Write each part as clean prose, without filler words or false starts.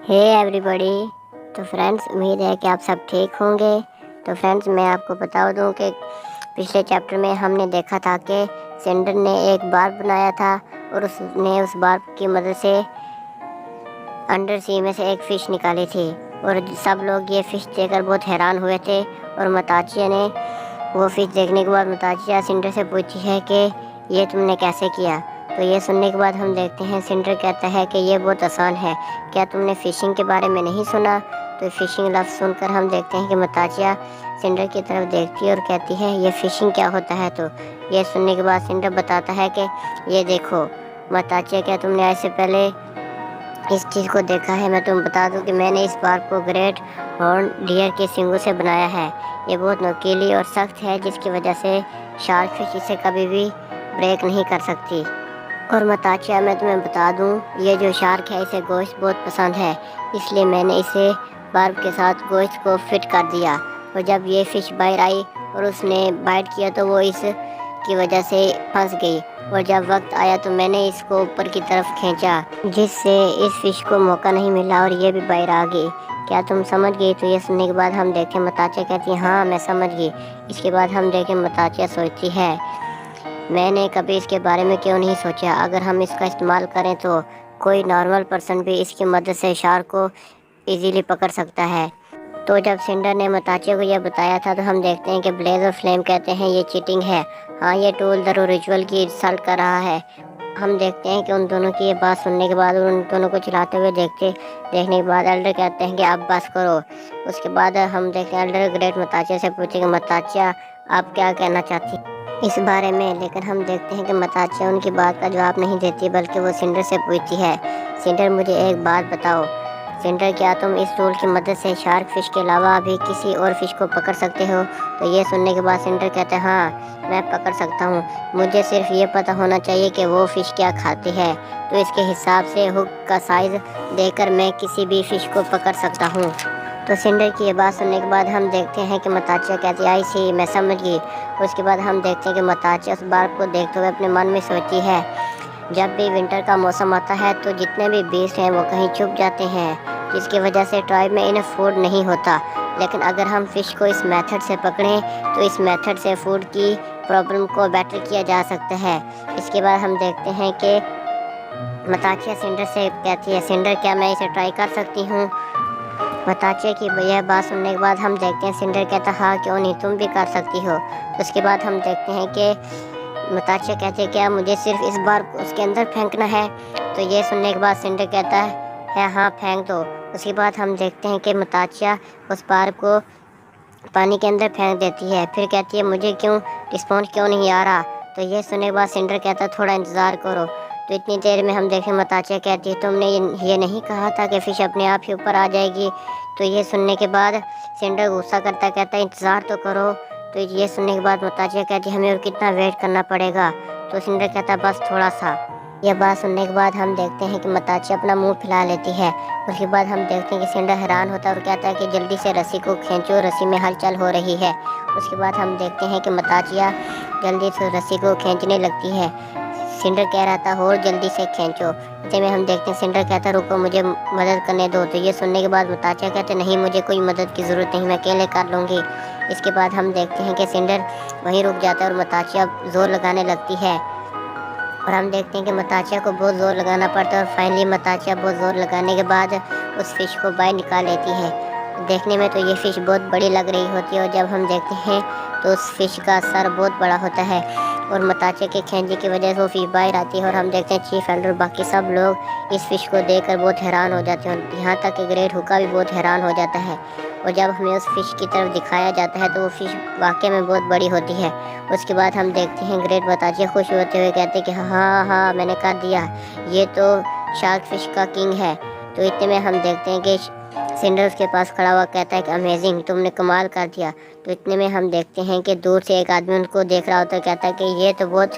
Hey everybody. तो friends, उम्मीद है कि आप सब ठीक होंगे। तो फ्रेंड्स, मैं आपको बता दूं कि पिछले चैप्टर में हमने देखा था कि सिंडर ने एक बार्ब बनाया था और उसने उस बार्ब की मदद से अंडर सी में से एक फ़िश निकाली थी और सब लोग ये फ़िश देखकर बहुत हैरान हुए थे। और मताचिया ने वो फ़िश देखने के बाद मताचिया सिंडर से पूछी है कि ये तुमने कैसे किया। तो ये सुनने के बाद हम देखते हैं सिंडर कहता है कि ये बहुत आसान है, क्या तुमने फ़िशिंग के बारे में नहीं सुना। तो फ़िशिंग लफ्ज़ सुनकर हम देखते हैं कि मताचिया सिंडर की तरफ देखती है और कहती है ये फ़िशिंग क्या होता है। तो ये सुनने के बाद सिंडर बताता है कि ये देखो मताचिया, क्या तुमने आज से पहले इस चीज़ को देखा है। मैं तुम्हें बता दूं कि मैंने इस बार को ग्रेट हॉर्न डियर के सींगों से बनाया है। ये बहुत नुकीली और सख्त है जिसकी वजह से शार्क फिश इसे कभी भी ब्रेक नहीं कर सकती। और मताचिया, मैं तुम्हें बता दूं, ये जो शार्क है इसे गोश्त बहुत पसंद है, इसलिए मैंने इसे बार्ब के साथ गोश्त को फिट कर दिया। और जब ये फ़िश बाहर आई और उसने बाइट किया तो वो इस की वजह से फंस गई और जब वक्त आया तो मैंने इसको ऊपर की तरफ खींचा जिससे इस फ़िश को मौका नहीं मिला और ये भी बाहर आ गई। क्या तुम समझ गई। तो ये सुनने के बाद हम देखें मताचिया कहती है हाँ मैं समझ गई। इसके बाद हम देखें मताचिया सोचती है मैंने कभी इसके बारे में क्यों नहीं सोचा। अगर हम इसका इस्तेमाल करें तो कोई नॉर्मल पर्सन भी इसकी मदद से शार्क को इजीली पकड़ सकता है। तो जब सिंडर ने मताचिया को यह बताया था तो हम देखते हैं कि ब्लेज और फ्लेम कहते हैं ये चीटिंग है। हाँ, ये टूल द रिचुअल की इंसल्ट कर रहा है। हम देखते हैं कि उन दोनों की ये बात सुनने के बाद उन दोनों को चिल्लाते हुए देखने के बाद एल्डर कहते हैं कि आप बस करो। उसके बाद हम देखते हैं एल्डर ग्रेट मताचिया से पूछेंगे मताचिया आप क्या कहना चाहती इस बारे में। लेकिन हम देखते हैं कि मताचिया उनकी बात का जवाब नहीं देती बल्कि वो सिंडर से पूछती है सिंडर मुझे एक बात बताओ सिंडर, क्या तुम इस टूल की मदद से शार्क फिश के अलावा भी किसी और फिश को पकड़ सकते हो। तो ये सुनने के बाद सिंडर कहते हैं हाँ मैं पकड़ सकता हूँ, मुझे सिर्फ ये पता होना चाहिए कि वो फ़िश क्या खाती है। तो इसके हिसाब से हुक का साइज़ देकर मैं किसी भी फ़िश को पकड़ सकता हूँ। तो सिंडर की ये बात सुनने के बाद हम देखते हैं कि मताचिया कहती आई सी मैं समझ गई। उसके बाद हम देखते हैं कि मताचिया उस बार्ब को देखते हुए अपने मन में सोचती है जब भी विंटर का मौसम आता है तो जितने भी बीस्ट हैं वो कहीं छुप जाते हैं जिसकी वजह से ट्राइब में इन्हें फूड नहीं होता। लेकिन अगर हम फ़िश को इस मेथड से पकड़ें तो इस मेथड से फूड की प्रॉब्लम को बेटर किया जा सकता है। इसके बाद हम देखते हैं कि मताचिया सिंडर से कहती है सिंडर क्या मैं इसे ट्राई कर सकती हूँ। मताचिया की यह बात सुनने के बाद हम देखते हैं सिंडर कहता हाँ क्यों नहीं तुम भी कर सकती हो। तो उसके बाद हम देखते हैं कि मताचिया कहते हैं क्या मुझे सिर्फ इस बार उसके अंदर फेंकना है। तो ये सुनने के बाद सिंडर कहता है हाँ फेंक दो। उसके बाद हम देखते हैं कि मताचिया उस बार को पानी के अंदर फेंक देती है, फिर कहती है मुझे क्यों रिस्पॉन्स क्यों नहीं आ रहा। तो ये सुनने के बाद सिंडर कहता है थोड़ा इंतज़ार करो। तो इतनी देर में हम देखें मताचिया कहती है तुमने ये नहीं कहा था कि फ़िश अपने आप ही ऊपर आ जाएगी। तो ये सुनने के बाद सिंडर गुस्सा करता कहता है इंतज़ार तो करो। तो ये सुनने के बाद मताचिया कहती है हमें और कितना वेट करना पड़ेगा। तो सिंडर कहता है बस थोड़ा सा। यह बात सुनने के बाद हम देखते हैं कि मताचिया अपना मुंह फैला लेती है। उसके बाद हम देखते हैं कि सिंडर हैरान होता है और कहता है कि जल्दी से रस्सी को खींचो, रस्सी में हलचल हो रही है। उसके बाद हम देखते हैं कि मताचिया जल्दी से रस्सी को खींचने लगती है। सिंडर कह रहा था और जल्दी से खींचो। इतने में हम देखते हैं सिंडर कहता रुको मुझे मदद करने दो। तो ये सुनने के बाद मताचिया कहते नहीं मुझे कोई मदद की ज़रूरत नहीं, मैं अकेले कर लूँगी। इसके बाद हम देखते हैं कि सिंडर वहीं रुक जाता है और मताचिया ज़ोर लगाने लगती है और हम देखते हैं कि मताचिया को बहुत ज़ोर लगाना पड़ता है और फाइनली मताचिया बहुत ज़ोर लगाने के बाद उस फ़िश को बाहर निकाल लेती है। देखने में तो ये फ़िश बहुत बड़ी लग रही होती है और जब हम देखते हैं तो उस फ़िश का सर बहुत बड़ा होता है और मताचिया के खींचने की वजह से वो फ़िश बाहर आती है। और हम देखते हैं चीफ एल्डर बाकी सब लोग इस फ़िश को देखकर बहुत हैरान हो जाते हैं और यहाँ तक कि ग्रेट हुक्का भी बहुत हैरान हो जाता है। और जब हमें उस फ़िश की तरफ दिखाया जाता है तो वो फ़िश वाकई में बहुत बड़ी होती है। उसके बाद हम देखते हैं ग्रेट मताचिया खुश होते हुए कहते हैं कि हाँ हाँ मैंने कर दिया, ये तो शार्क फ़िश का किंग है। तो इतने में हम देखते हैं कि सिंडर उसके पास खड़ा हुआ कहता है कि अमेजिंग, तुमने कमाल कर दिया। तो इतने में हम देखते हैं कि दूर से एक आदमी उनको देख रहा होता है, कहता है कि ये तो बहुत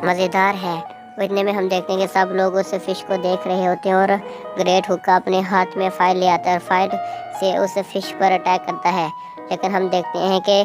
मज़ेदार है। और इतने में हम देखते हैं कि सब लोग उस फ़िश को देख रहे होते हैं और ग्रेट हुक्का अपने हाथ में फाइल ले आता है और फाइल से उस फ़िश पर अटैक करता है। लेकिन हम देखते हैं कि